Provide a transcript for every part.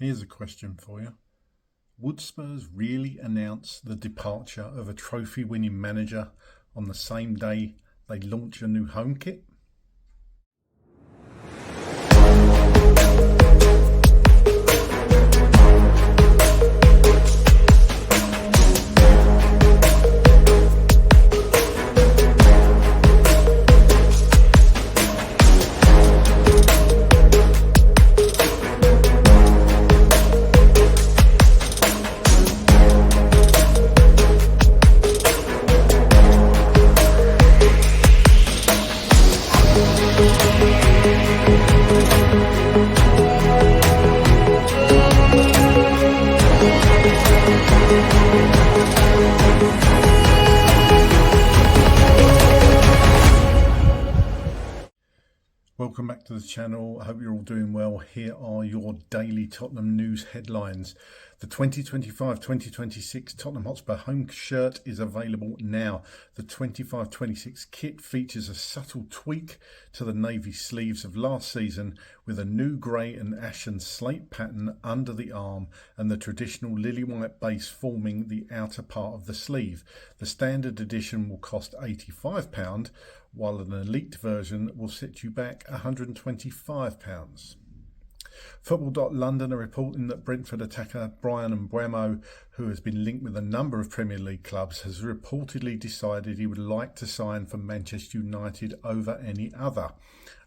Here's a question for you. Would Spurs really announce the departure of a trophy-winning manager on the same day they launch a new home kit? Welcome back to the channel. I hope you're all doing well. Here are your daily Tottenham news headlines. The 2025-2026 Tottenham Hotspur home shirt is available now. The 25-26 kit features a subtle tweak to the navy sleeves of last season with a new grey and ashen slate pattern under the arm and the traditional lily white base forming the outer part of the sleeve. The standard edition will cost £85, while an elite version will set you back £125. Football.London are reporting that Brentford attacker Bryan Mbeumo, who has been linked with a number of Premier League clubs, has reportedly decided he would like to sign for Manchester United over any other.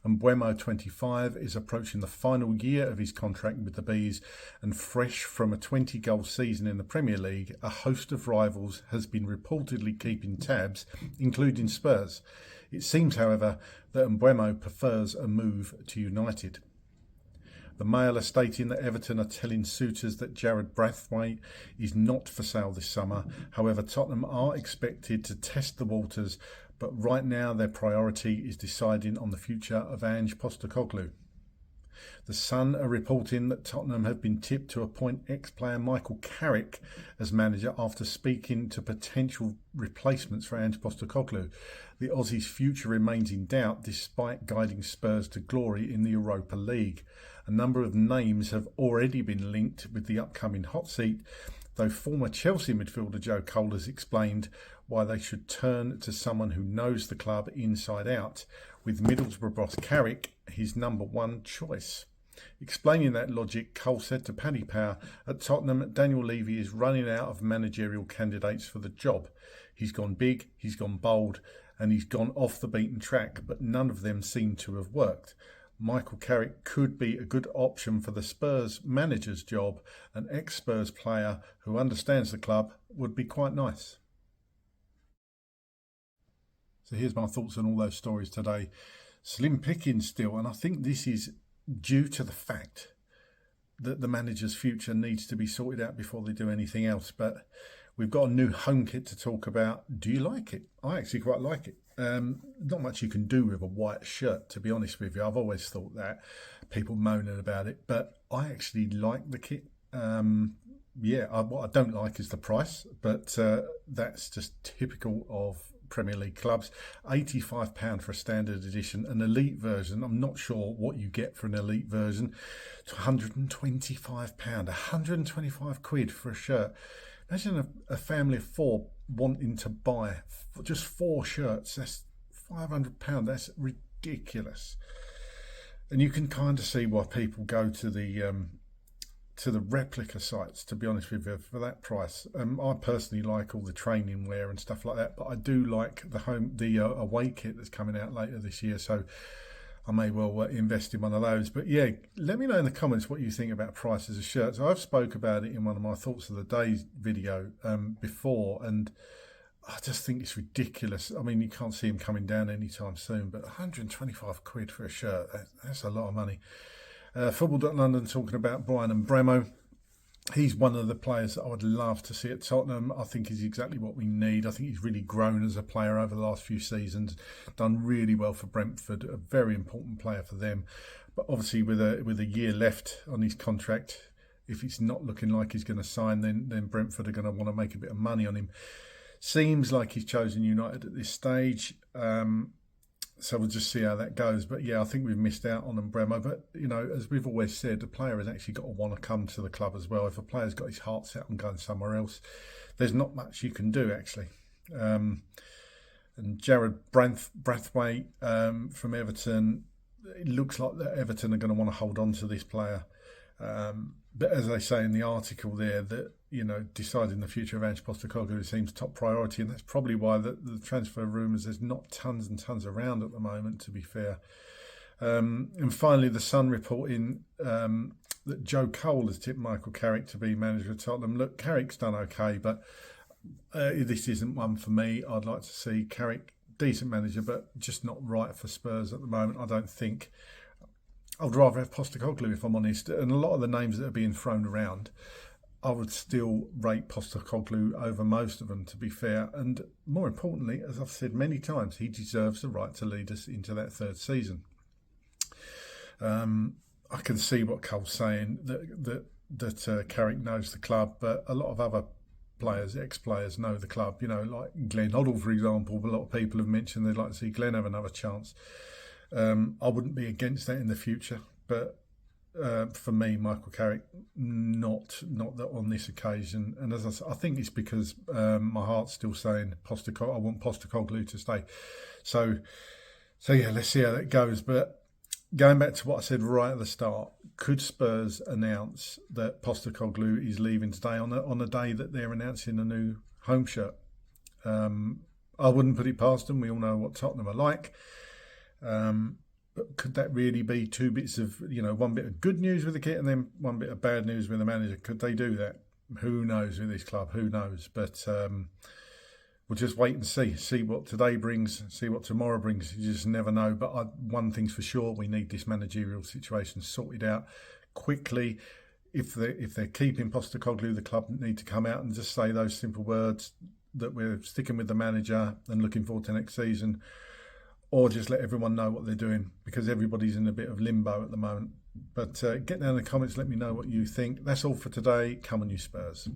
Mbeumo, 25, is approaching the final year of his contract with the Bees, and fresh from a 20-goal season in the Premier League, a host of rivals has been reportedly keeping tabs, including Spurs. It seems, however, that Mbeumo prefers a move to United. The Mail are stating that Everton are telling suitors that Jarrad Branthwaite is not for sale this summer. However, Tottenham are expected to test the waters, but right now their priority is deciding on the future of Ange Postecoglou. The Sun are reporting that Tottenham have been tipped to appoint ex-player Michael Carrick as manager after speaking to potential replacements for Ange Postecoglou. The Aussie's future remains in doubt despite guiding Spurs to glory in the Europa League. A number of names have already been linked with the upcoming hot seat, though former Chelsea midfielder Joe Cole has explained why they should turn to someone who knows the club inside out, with Middlesbrough boss Carrick his number one choice. Explaining that logic, Cole said to Paddy Power, at Tottenham, Daniel Levy is running out of managerial candidates for the job. He's gone big, he's gone bold, and he's gone off the beaten track, but none of them seem to have worked. Michael Carrick could be a good option for the Spurs manager's job. An ex-Spurs player who understands the club would be quite nice. So here's my thoughts on all those stories today. Slim pickings still, and I think this is due to the fact that the manager's future needs to be sorted out before they do anything else. But we've got a new home kit to talk about. Do you like it? I actually quite like it. Not much you can do with a white shirt, to be honest with you. I've always thought that, people moaning about it, but I actually like the kit. What I don't like is the price, but that's just typical of Premier League clubs. £85 for a standard edition. An elite version, I'm not sure what you get for an elite version, to £125, 125 quid for a shirt. Imagine a family of four wanting to buy just 4 shirts. That's £500. That's ridiculous. And you can kind of see why people go to the replica sites, to be honest with you, for that price. I personally like all the training wear and stuff like that, but I do like the away kit that's coming out later this year, so I may well invest in one of those. But yeah, let me know in the comments what you think about prices of shirts. I've spoke about it in one of my thoughts of the day video before, and I just think it's ridiculous. I mean, you can't see him coming down anytime soon, but 125 quid for a shirt, that's a lot of money. Football.London talking about Bryan Mbeumo. He's one of the players that I would love to see at Tottenham. I think he's exactly what we need. I think he's really grown as a player over the last few seasons, done really well for Brentford, a very important player for them. But obviously with a year left on his contract, if it's not looking like he's going to sign, then Brentford are going to want to make a bit of money on him. Seems like he's chosen United at this stage. So we'll just see how that goes. But yeah, I think we've missed out on Bremo. But, you know, as we've always said, the player has actually got to want to come to the club as well. If a player's got his heart set on going somewhere else, there's not much you can do, actually. And Jared Branthwaite from Everton, it looks like that Everton are going to want to hold on to this player. But as they say in the article there, that, you know, deciding the future of Ange Postecoglou seems top priority, and that's probably why the transfer rumours, there's not tons and tons around at the moment, to be fair. And finally, the Sun reporting that Joe Cole has tipped Michael Carrick to be manager of Tottenham. Look, Carrick's done okay, but this isn't one for me. I'd like to see Carrick, decent manager, but just not right for Spurs at the moment, I don't think. I'd rather have Postecoglou, if I'm honest. And a lot of the names that are being thrown around, I would still rate Postecoglou over most of them, to be fair. And more importantly, as I've said many times, he deserves the right to lead us into that third season. I can see what Cole's saying, that Carrick knows the club, but a lot of other players, ex-players, know the club. You know, like Glenn Hoddle, for example. A lot of people have mentioned they'd like to see Glenn have another chance. I wouldn't be against that in the future, but for me, Michael Carrick, not that on this occasion. And as I said, I think it's because my heart's still saying I want Postecoglou to stay. So yeah, let's see how that goes. But going back to what I said right at the start, could Spurs announce that Postecoglou is leaving today on a day that they're announcing a new home shirt? I wouldn't put it past them. We all know what Tottenham are like. But could that really be two bits of, you know, one bit of good news with the kit and then one bit of bad news with the manager? Could they do that? Who knows with this club? Who knows? But we'll just wait and see what today brings, see what tomorrow brings. You just never know. But one thing's for sure, we need this managerial situation sorted out quickly. If they're keeping Postecoglou, the club need to come out and just say those simple words that we're sticking with the manager and looking forward to next season. Or just let everyone know what they're doing, because everybody's in a bit of limbo at the moment. But get down in the comments, let me know what you think. That's all for today. Come on, you Spurs.